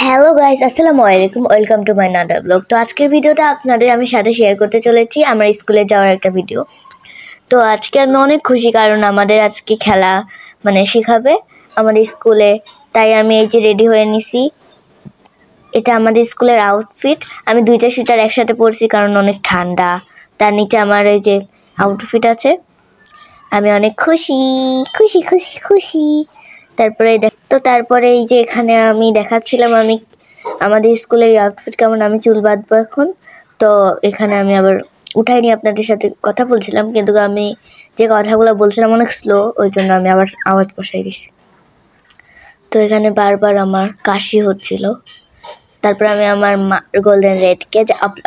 Hello guys, আসসালামু আলাইকুম। Welcome to my another blog. তো আজকের ভিডিওটা আপনাদের আমি সাথে শেয়ার করতে চলেছি আমার স্কুলে যাওয়ার একটা ভিডিও। তো আজকে আমি অনেক খুশি, কারণ আমাদের আজকে খেলা শেখাবে আমাদের স্কুলে। তাই আমি এই যে রেডি হয়ে নিছি। এটা আমাদের স্কুলের আউটফিট। আমি দুইটা সোয়েটার একসাথে পরছি কারণ অনেক ঠান্ডা। তার নিচে আমার এই যে আউটফিট আছে। আমি অনেক খুশি খুশি খুশি খুশি। তারপরে এই যে এখানে আমি দেখাচ্ছিলাম আমি আমাদের স্কুলের আউটফিট কেমন। আমি চুল বাঁধবো এখন। তো এখানে আমি আবার উঠাইনি, আপনাদের সাথে কথা বলছিলাম, কিন্তু আমি যে কথাগুলো বলছিলাম অনেক স্লো, ওই জন্য আমি আবার আওয়াজ বসাই দিছি। তো এখানে বারবার আমার কাশি হচ্ছিল। তারপর আমি আমার গোল্ডেন রেডকে,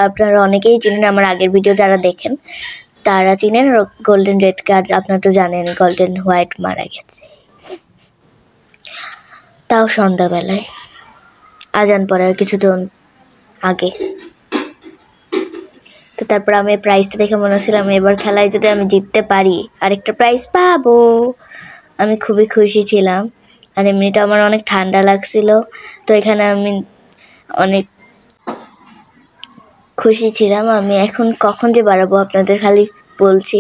আপনারা অনেকেই চিনেন, আমার আগের ভিডিও যারা দেখেন তারা চিনেন গোল্ডেন রেডকে। আর আপনারা তো জানেন গোল্ডেন হোয়াইট মারা গেছে, তাও সন্ধ্যাবেলায়, আজান পড়ার কিছুক্ষণ আগে। তো তারপর আমি প্রাইজটা দেখে মনে হচ্ছিল আমি এবার খেলায় যদি আমি জিততে পারি আরেকটা প্রাইজ পাবো। আমি খুবই খুশি ছিলাম। আর এমনিতে আমার অনেক ঠান্ডা লাগছিল, তো এখানে আমি অনেক খুশি ছিলাম। আমি এখন কখন যে বাড়াবো আপনাদের খালি বলছি।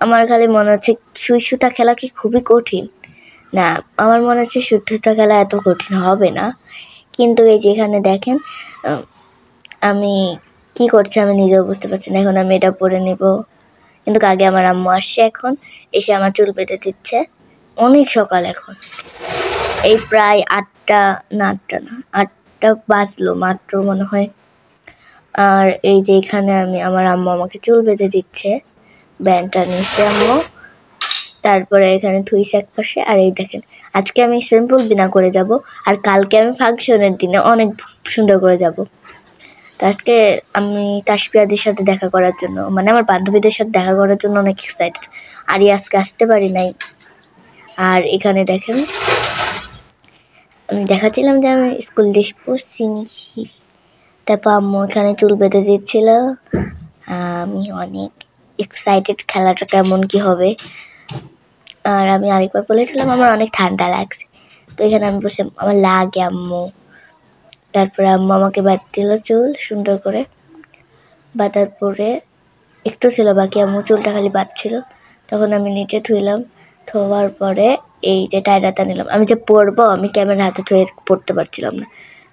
আমার খালি মনে হচ্ছে সুই সুতা খেলা কি খুবই কঠিন? না, আমার মনে হচ্ছে সুই সুতা খেলা এত কঠিন হবে না। কিন্তু এই যে এখানে দেখেন আমি কি করছি আমি নিজেও বুঝতে পারছি না। এখন আমি এটা পরে নেব, কিন্তু আগে আমার আম্মু আসছে, এখন এসে আমার চুল বেঁধে দিচ্ছে। অনেক সকাল এখন, এই প্রায় আটটা না বাজলো মাত্র মনে হয়। আর এই যে এখানে আমার আম্মু আমাকে চুল বেঁধে দিচ্ছে, ব্যান্ডটা নিচ্ছে আম্মু। তারপরে এখানে থুইছে এক পাশে। আর এই দেখেন আজকে আমি সিম্পল বিনা করে যাব, আর কালকে আমি ফাংশনের দিনে অনেক সুন্দর করে যাব। তো আজকে আমি তাসপিয়াদের সাথে দেখা করার জন্য, আমার বান্ধবীদের সাথে দেখা করার জন্য অনেক এক্সাইটেড। আর আজকে আসতে পারি নাই। আর এখানে দেখেন আমি দেখাচ্ছিলাম যে আমি স্কুল ড্রেস পরছি নিছি। তারপর আম্মু এখানে চুল বেঁধে দিচ্ছিল। আমি অনেক এক্সাইটেড খেলাটা কেমন কি হবে। আর আমি আরেকবার বলেছিলাম আমার অনেক ঠান্ডা লাগছে, তো এখানে আমি বসে আমার লাগে আম্মু। তারপরে আম্মু আমাকে বাঁধ দিল চুল সুন্দর করে। বাঁধার পরে একটু ছিল বাকি, আম্মু চুলটা খালি বাঁধছিল। তখন আমি নিচে থুইলাম। থোয়ার পরে এই যে টায়রাটা নিলাম। আমি যে পরবো আমি ক্যামেরা হাতে থুয়ে পড়তে পারছিলাম না,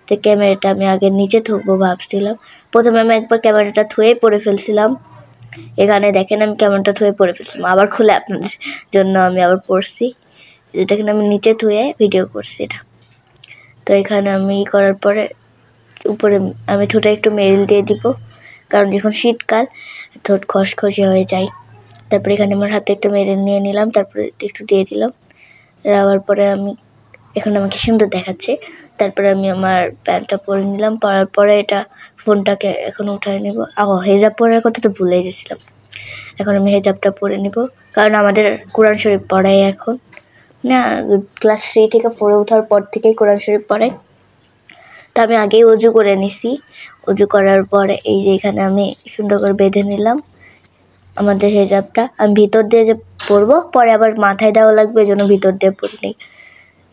তো ক্যামেরাটা আমি আগে নিচে থুবো ভাবছিলাম। প্রথমে আমি একবার ক্যামেরাটা থুয়েই পরে ফেলছিলাম। এখানে দেখেন আমি ক্যামেরাটা থুয়ে পরে ফেলছিলাম, আবার খুলে আপনাদের জন্য আমি আবার পড়ছি। দেখেন আমি নিচে থুয়ে ভিডিও করছি এটা। তো এখানে আমি করার পরে উপরে আমি ঠোঁটে একটু মেরিল দিয়ে দিব, কারণ যখন শীতকাল ঠোঁট খসখসে হয়ে যায়। তারপরে এখানে আমার হাতে একটু মেরিল নিয়ে নিলাম, তারপরে একটু দিয়ে দিলাম। দেওয়ার পরে আমি এখন আমাকে সুন্দর দেখাচ্ছে। তারপরে আমি আমার প্যান্টটা পরে নিলাম। পরার পরে এটা ফোনটাকে এখন উঠায় নেব। হেজাব পরার কথা তো ভুলে গেছিলাম। এখন আমি হেজাবটা পরে নেব, কারণ আমাদের কোরআন শরীফ পড়াই এখন না, ক্লাস 3 থেকে 4 ওঠার পর থেকেই কোরআন শরীফ পড়াই। তো আমি আগেই অজু করে নিছি। অজু করার পরে এই যে এখানে আমি সুন্দর করে বেঁধে নিলাম আমাদের হেজাবটা। আমি ভিতর দিয়ে যে পরবো, পরে আবার মাথায় দেওয়া লাগবে, এই জন্য ভিতর দিয়ে পরে নিই।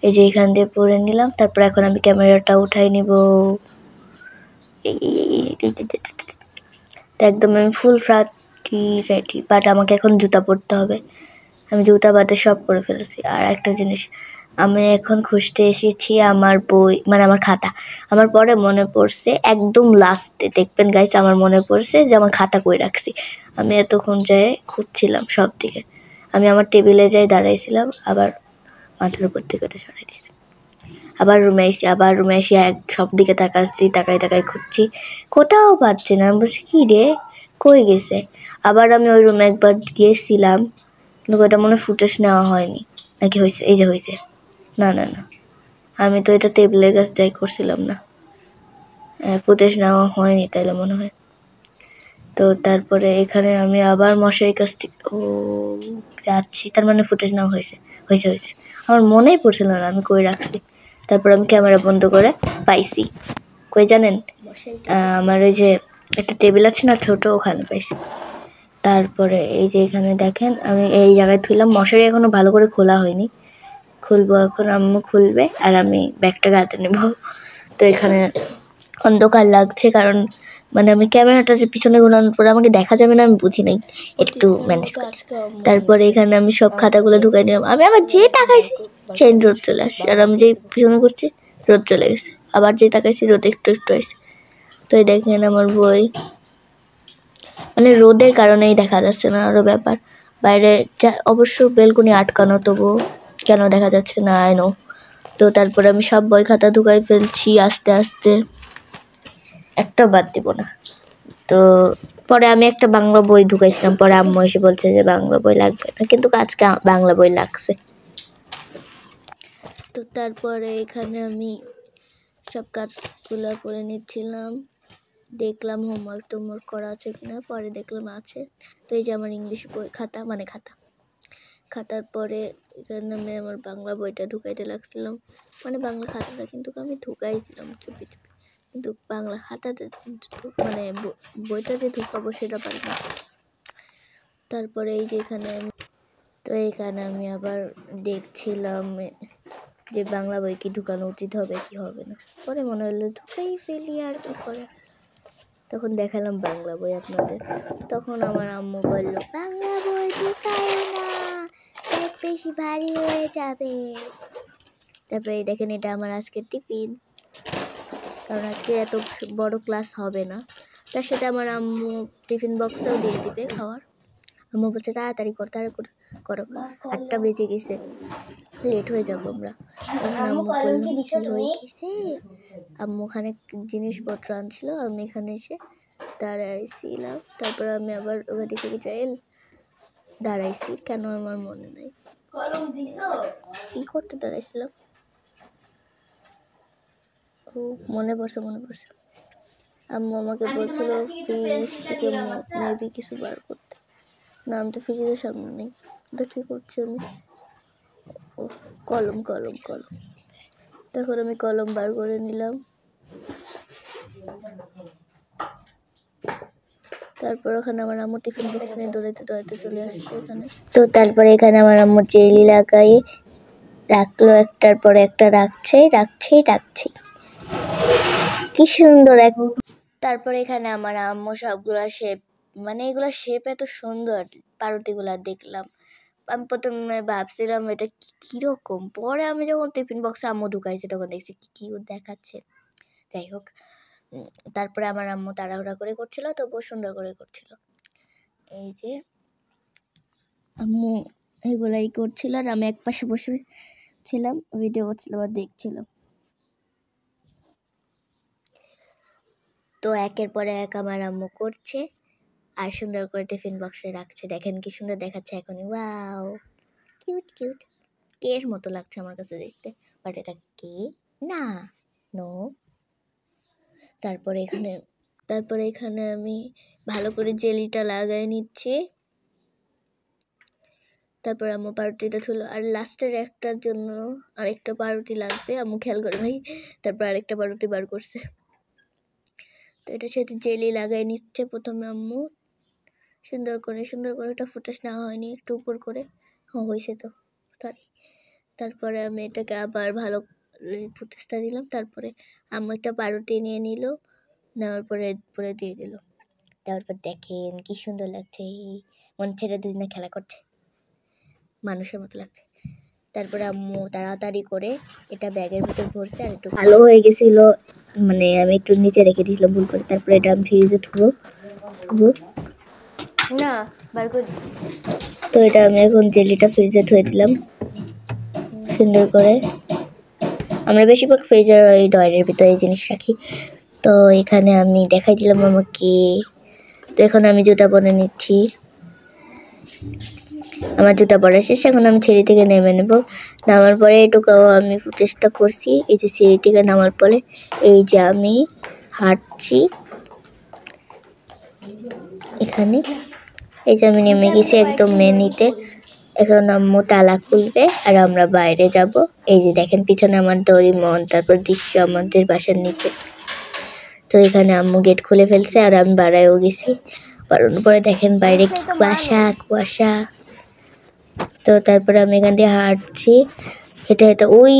এই যে এখান দিয়ে পরে নিলাম। তারপর এখন আমি ক্যামেরাটা উঠাই নিব। তো একদম আমি ফুল ফ্রাটি রেডি, বাট আমাকে এখন জুতা পরতে হবে। আমি জুতা বাদে সব করে ফেলেছি। আর একটা জিনিস, আমি এখন খুঁজতে এসেছি আমার বই, আমার খাতা। আমার পরে মনে পড়ছে একদম লাস্টে দেখবেন গাইস, আমার মনে পড়ছে যে আমার খাতা কই রাখছি। আমি এতক্ষণ যেয়ে খুঁজছিলাম সব দিকে। আমি আমার টেবিলে যাই দাঁড়াইছিলাম, আবার মাথার উপর থেকে সরাই দিচ্ছি। আবার রুমে এসে সব দিকে তাকাই খুঁজছি, কোথাও পাচ্ছি না। আমি বলছি কী রে, কই গেছে। আবার আমি ওই রুমে একবার গিয়েছিলাম, কিন্তু ওটা মনে ফুটেজ নেওয়া হয়নি, নাকি হয়েছে? এই যে হয়েছে। না, আমি তো এটা টেবিলের কাছে যাই করছিলাম না, ফুটেজ নেওয়া হয়নি তাইলে মনে হয়। তো তারপরে এখানে আমি আবার মশারির কাছ থেকে যাচ্ছি, তার ফুটেজ নেওয়া হয়েছে। আমার মনেই পড়ছিল না আমি কই রাখছি। তারপর আমি ক্যামেরা বন্ধ করে পাইছি কই জানেন, আমার ওই যে একটা টেবিল আছে না ছোট, ওখানে পাইছি। তারপরে এই যে এখানে দেখেন আমি এই জায়গায় থুইলাম। মশারি এখনো ভালো করে খোলা হয়নি, খুলবো এখন, আম্মু খুলবে আর আমি ব্যাগটা গাতে নেব। তো এখানে অন্ধকার লাগছে কারণ মানে আমি ক্যামেরাটা যে পিছনে ঘোরানোর পরে আমাকে দেখা যাবে না, আমি বুঝি নাই, একটু ম্যানেজ করছি। তারপরে এখানে আমি সব খাতাগুলো ঢুকাই নিলাম। আমি আবার যে তাকাইছি চেইন রোদ চলে আসছে, আর আমি যে পিছনে করছি রোদ চলে গেছে, আবার যে তাকাইছি রোদ একটু একটু আসছে। তো এই দেখেন আমার বই, মানে রোদের কারণেই দেখা যাচ্ছে না আরও ব্যাপার। বাইরে অবশ্য বেলকনি আটকানো, তবু কেন দেখা যাচ্ছে না আইনো। তো তারপরে আমি সব বই খাতা ঢুকাই ফেলছি আস্তে আস্তে, একটা বাদ দিব না। তো পরে আমি একটা বাংলা বই ঢুকাইছিলাম, পরে আম্মু এসে বলছে যে বাংলা বই লাগবে না, কিন্তু আজকে বাংলা বই লাগছে। তো তারপরে এখানে আমি সব কাজগুলো করে নিচ্ছিলাম, দেখলাম হোমওয়ার্ক টোমওয়ার্ক করা আছে কিনা, পরে দেখলাম আছে। তো এই যে আমার ইংলিশ বই খাতা, মানে খাতার পরে এখানে আমি আমার বাংলা বইটা ঢুকাইতে লাগছিলাম, মানে বাংলা খাতাটা কিন্তু আমি ঢুকাইছিলাম চুপি চুপি, কিন্তু বাংলা খাতাতে মানে বইটাতে ঢুকাবো সেটা পারি না। তারপরে এই যে এখানে আমি আবার দেখছিলাম যে বাংলা বই কি ঢুকানো উচিত হবে কি হবে না, পরে মনে হলো ঢুকাই ফেলি আর কি করে। তখন দেখালাম বাংলা বই আপনাদের, তখন আমার আম্মু বলল বাংলা বই ঢুকায় না, ব্যাগ বেশি ভারী হয়ে যাবে। তারপরে দেখেন এটা আমার আজকের টিফিন, কারণ আজকে এত বড় ক্লাস হবে না, তার সাথে আমার আম্মু টিফিন বক্সেও দিয়ে দিবে খাওয়ার। আম্মু বলছে তাড়াতাড়ি করো 8টা বেজে গেছে, লেট হয়ে যাবো আমরা। তখন আম্মু বলল কি হয়ে গেছে, আম্মু ওখানে জিনিসপত্র আনছিল, আমি এখানে এসে দাঁড়াইছিলাম। তারপর আমি আবার ওদিকে দাঁড়াইছি, কেন আমার মনে নাই কি করতে দাঁড়াইছিলাম, ও মনে পড়ছে। আম্মু আমাকে বলছিল ফ্রিজ থেকে মেবি কিছু বার করতে, না আমি তো ফ্রিজের সামনে নেই, ওটা কী করছি আমি, কলম। তখন আমি কলম বার করে নিলাম। তারপর ওখানে আমার আম্মু টিফিন বক্স নিয়ে দৌড়াইতে চলে আসছে এখানে। তো তারপরে এখানে আমার আম্মু জেলি লাগাই রাখলো, একটার পর একটা রাখছে কি সুন্দর তারপরে এখানে আমার আম্মু সবগুলা শেপ, মানে এগুলা শেপ এত সুন্দর, পাউরুটিগুলা দেখলাম। আমি প্রথমে ভাবছিলাম এটা কীরকম, পরে আমি যখন টিফিন বক্সে আম্মু ঢুকাইছে তখন দেখছি কি দেখাচ্ছে। যাই হোক, তারপরে আমার আম্মু তাড়াহুড়া করে করছিল, তবুও সুন্দর করে করছিল। এই যে আম্মু এগুলাই করছিল আর আমি একপাশে বসে ছিলাম, ভিডিও করছিলাম আর দেখছিলাম। তো একের পরে এক আমার আম্মু করছে আর সুন্দর করে টিফিন বক্সে রাখছে। দেখেন কি সুন্দর দেখাচ্ছে এখনই, ওয়াও কিউট কের মতো লাগছে আমার কাছে দেখতে, বাট এটা কে না, নো। তারপরে এখানে আমি ভালো করে জেলিটা লাগাই নিচ্ছি। তারপর আম্মু পাউরুটিটা ধুলো, আর লাস্টের একটার জন্য আরেকটা পাউরুটি লাগবে, আম্মু খেয়াল করে নাই, তারপর আরেকটা পাউরুটি বার করছে। তো এটার সাথে জেলি লাগাই নিচ্ছে প্রথমে আম্মু, সুন্দর করে ওটা ফুটাস না হয়নি, একটু উপর করে হয়েছে তো সরি। তারপরে আমি এটাকে আবার ভালো ফুটাসটা দিলাম। তারপরে আম্মু একটা পাউরুটি নিয়ে নিল, নেওয়ার পরে দিয়ে দিল। তারপর দেখেন কি সুন্দর লাগছে, মনে ছেড়ে দুজনে খেলা করছে, মানুষের মতো লাগছে। তারপরে আম্মু তাড়াতাড়ি করে এটা ব্যাগের ভিতর ভরছে, আর একটু ভালো হয়ে গেছিল, মানে আমি একটু নিচে রেখে দিয়েছিলাম ভুল করে। তারপরে এটা আমি ফ্রিজে থুবো না বার করে দিচ্ছি। তো এটা আমি এখন জেলিটা ফ্রিজে থুয়ে দিলাম সুন্দর করে। আমরা বেশিরভাগ ফ্রিজের ওই ডয়ের ভিতরে এই জিনিস রাখি। তো এখানে আমি দেখাই দিলাম আমাকে। তো এখন আমি জুতা পরে নিচ্ছি, আমার জুতা পরা শেষ। এখন আমি সিঁড়ি থেকে নেমে নেব, নামার পরে এটুকু আমি ফুটেজটা করছি। এই যে সিঁড়ি থেকে নামার পরে এই যে আমি হাঁটছি এখানে, এই যে আমি নেমে গেছি একদম মেনিতে। এখন আম্মু তালা খুলবে আর আমরা বাইরে যাব। এই যে দেখেন পিছনে আমার দড়িমন, তারপর দৃশ্য আমাদের বাসার নিচে। তো এখানে আম্মু গেট খুলে ফেলছে আর আমি বাড়ায়ও গেছি। বাড়ানোর পরে দেখেন বাইরে কি কুয়াশা। তো তারপরে আমি এখান দিয়ে হাঁটছি, হেঁটে হেঁটে ওই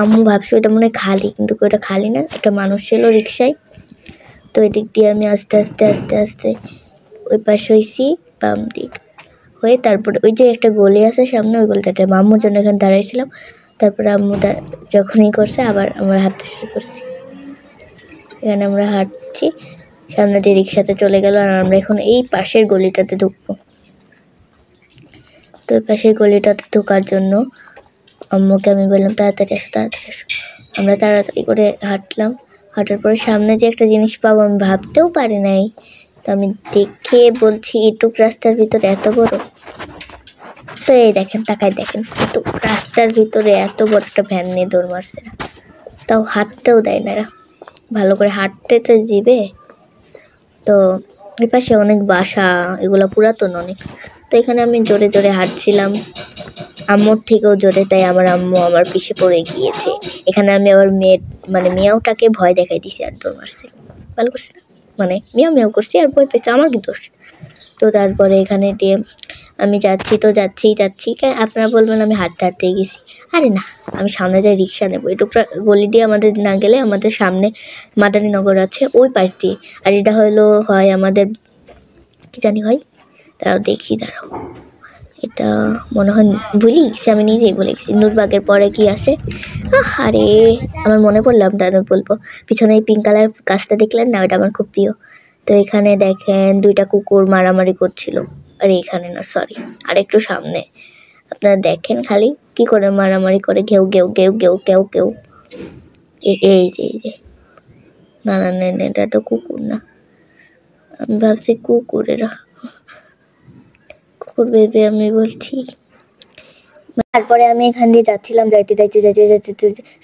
আম্মু ভাবছি ওটা মনে হয় খালি, কিন্তু ওটা খালি না, একটা মানুষ ছিল রিক্সায়। তো ওই দিক দিয়ে আমি আস্তে আস্তে আস্তে আস্তে ওই পাশে হয়েছি, বাম দিক হয়ে তারপরে ওই যে একটা গলি আছে সামনে, ওই গলিটাতে আম্মুর জন্য এখানে দাঁড়াইছিলাম। তারপরে আম্মু যখনই করছে আবার আমরা হাঁটতে শুরু করছি। এখানে আমরা হাঁটছি, সামনে দিয়ে রিক্সাতে চলে গেল, আর আমরা এখন এই পাশের গলিটাতে ঢুকবো। তো ওই পাশের গলিটাতে ঢোকার জন্য আম্মুকে আমি বললাম তাড়াতাড়ি আসো তাড়াতাড়ি আসো। আমরা তাড়াতাড়ি করে হাঁটলাম, হাঁটার পরে সামনে যে একটা জিনিস পাবো আমি ভাবতেও পারি নাই। তো আমি দেখে বলছি এটুক রাস্তার ভিতরে এত বড়। তো এই দেখেন, তাকায় দেখেন, তো রাস্তার ভিতরে এত বড় একটা ভ্যান নিয়ে দৌড় মারছে না, তাও হাঁটতেও দেয় না এরা, ভালো করে হাঁটতে তো দিবে। তো এই পাশে অনেক বাসা, এগুলো পুরাতন অনেক। তো এখানে আমি জোরে জোরে হাঁটছিলাম, আম্মুর থেকেও জোরে, তাই আমার আম্মু আমার পিছে পড়ে গিয়েছে। এখানে আমি আবার মিয়াওটাকে ভয় দেখাই দিছি আর দৌড় মারছি, ভালো করছি না, মানে মিয়াও মিয়াও করছি আর ভয় পেয়েছি, আমার কি দোষ। তো তারপরে এখানে দিয়ে আমি যাচ্ছি, তো যাচ্ছি, আপনারা বলবেন আমি হাঁটতে হাঁটতেই গেছি। আরে না, আমি সামনে যাই রিক্সা নেবো, এটুকরা গলি দিয়ে আমাদের না গেলে আমাদের সামনে মাদারীনগর আছে ওই পাশ দিয়ে, আর এটা হয় আমাদের কি জানি হয়, তারাও দেখি, দাঁড়াও, এটা মনে হয় ভুলি গেছি, আমি নিজেই ভুলে গেছি। নূরবাগের পরে কি আসে, আরে আমার মনে পড়লাম, তারপর বলবো। পিছনে এই পিঙ্ক কালার গাছটা দেখলেন না, ওটা আমার খুব প্রিয়। তো এখানে দেখেন দুইটা কুকুর মারামারি করছিল, আরে এখানে না, সরি, আর একটু সামনে। আপনারা দেখেন খালি কি করে মারামারি করে, ঘেউ ঘেউ ঘেউ ঘেউ ঘেউ ঘেউ। এই যে না না না, এটা তো কুকুর না, আমি ভাবছি কুকুরেরা, কুকুর ভেবে আমি বলছি। তারপরে আমি এখান দিয়ে যাচ্ছিলাম, যাইতে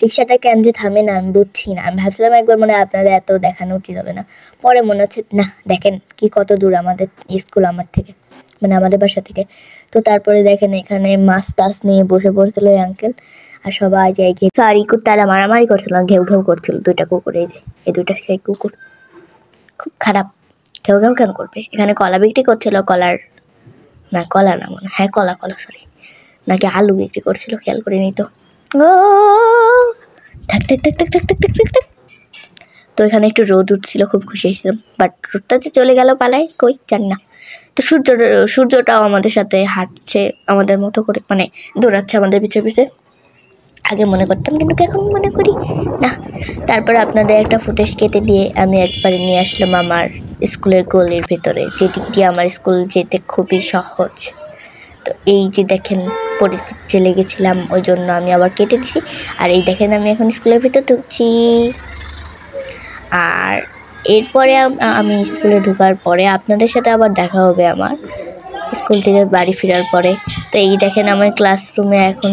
রিক্সাটা কেন যে থামে না আমি বুঝছি না। আমি ভাবছিলাম একবার মনে হয় আপনাদের এত দেখানো উচিত হবে না, পরে মনে হচ্ছে না, দেখেন কি কত দূর আমাদের স্কুল আমার থেকে, মানে আমাদের বাসা থেকে। তো তারপরে দেখেন এখানে মাছ টাছ নিয়ে বসে পড়ছিল এই আঙ্কেল, আর সবাই যাই গিয়ে সরি কুত্তারা মারামারি করছিল, ঘেউ ঘেউ করছিল দুইটা কুকুর, এই দুইটা সেই কুকুর খুব খারাপ, ঘেউ ঘেউ কেন করবে। এখানে কলা বিক্রি করছিল, কলা না মনে, হ্যাঁ কলা সরি, নাকি আলু বিক্রি করছিল, খেয়াল করিনি তো। ও ঠাক ঠাক ঠাক ঠাক ঠাক ঠাক ঠাক ঠাক। তো এখানে একটু রোদ উঠছিল, খুব খুশি হয়েছিলাম, বাট রোদটা যে চলে গেল পালায় কই জানি না। তো সূর্যটাও আমাদের সাথে হাঁটছে আমাদের মতো করে, মানে দৌড়াচ্ছে আমাদের পিছে পিছে। আগে মনে করতাম, কিন্তু এখন মনে করি না। তারপর আপনাদের একটা ফুটেজ কেটে দিয়ে আমি একবারে নিয়ে আসলাম আমার স্কুলের গলির ভিতরে, যেদিক দিয়ে আমার স্কুল যেতে খুবই সহজ। তো এই যে দেখেন পরিচিত লেগেছিলাম, ওই জন্য আমি আবার কেটে দিছি। আর এই দেখেন আমি এখন স্কুলের ভিতর ঢুকছি, আর এরপরে আমি স্কুলে ঢোকার পরে আপনাদের সাথে আবার দেখা হবে আমার স্কুল থেকে বাড়ি ফেরার পরে। তো এই দেখেন আমার ক্লাসরুমে এখন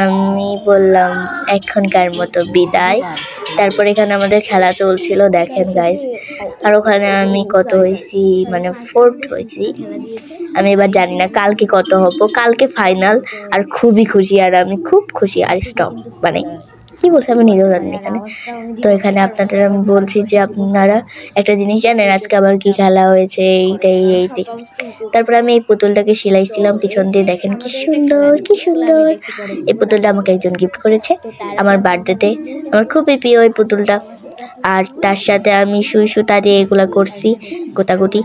আমি বললাম এখনকার মতো বিদায়। তারপর এখানে আমাদের খেলা চলছিল, দেখেন গাইস, আর ওখানে আমি কত হয়েছি, মানে 4th হয়েছি। আমি এবার জানি না কালকে কত হবো, কালকে ফাইনাল, আর খুবই খুশি, আর আমি খুব খুশি। আর স্টপ, মানে কি বলছি আমি নিজেও জানি এখানে। তো এখানে আপনাদের আমি বলছি যে আপনারা একটা জিনিস জানেন আজকে আমার কি খেলা হয়েছে, এইটাই। তারপর আমি এই পুতুলটাকে সেলাইছিলাম পিছন দিয়ে, দেখেন কি সুন্দর। এই পুতুলটা আমাকে একজন গিফট করেছে আমার বার্থডেতে, আমার খুবই প্রিয় এই পুতুলটা। আর তার সাথে আমি সুই সুতা দিয়ে এগুলা করছি গোটাগুটি।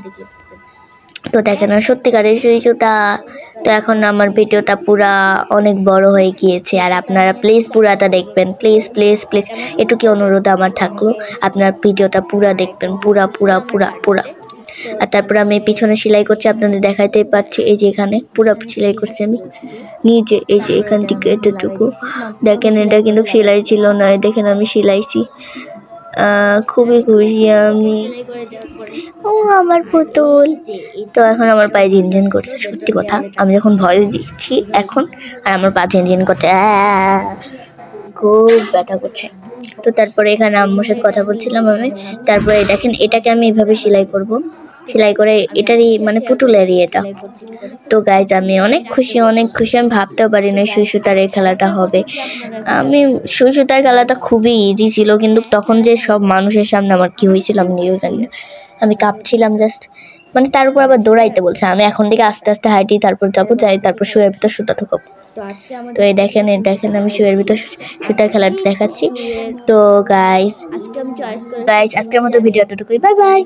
তো দেখেন না সত্যিকারের সুই সুতা। তো এখন আমার ভিডিওটা পুরা অনেক বড় হয়ে গিয়েছে, আর আপনারা প্লিজ পুরাটা দেখবেন, প্লিজ প্লিজ প্লিজ, এটুকু অনুরোধ আমার থাকলো, আপনার ভিডিওটা পুরা দেখবেন, পুরা। আর তারপর আমি পিছনে সেলাই করছি, আপনাদের দেখাইতে পারছি, এই যে এখানে পুরো সেলাই করছি আমি নিজে, এই যে এখান থেকে এতটুকু দেখেন, এটা কিন্তু সেলাই ছিল না, দেখেন আমি সেলাইছি। খুবই খুশি আমি, ও আমার পুতুল। তো এখন আমার পায়ে ঝিনঝিন করছে, সত্যি কথা, আমি যখন ভয়েস দিচ্ছি এখন, আর আমার পা ঝিনঝিন করছে, খুব ব্যথা করছে। তো তারপরে এখানে আম্মুর সাথে কথা বলছিলাম আমি। তারপরে দেখেন এটাকে আমি এভাবে সেলাই করে, এটারই মানে পুতুলেরই এটা। তো গাইজ আমি অনেক খুশি, আমি ভাবতেও পারি না সুই সুতার এই খেলাটা হবে। আমি সুই সুতার খেলাটা খুবই ইজি ছিল, কিন্তু তখন যে সব মানুষের সামনে আমার কি হয়েছিল আমি নিজেও জানি না, আমি কাঁপছিলাম জাস্ট, মানে তার উপর আবার দৌড়াইতে বলছে। আমি এখন থেকে আস্তে আস্তে হাঁটি, তারপর যাই, তারপর শুয়ের ভিতর সুতা ঢুকাবো। তো এই দেখেন আমি শুয়ের ভিতর সুতার খেলাটা দেখাচ্ছি। তো গাইস আজকের মতো ভিডিও এতটুকুই। Bye bye.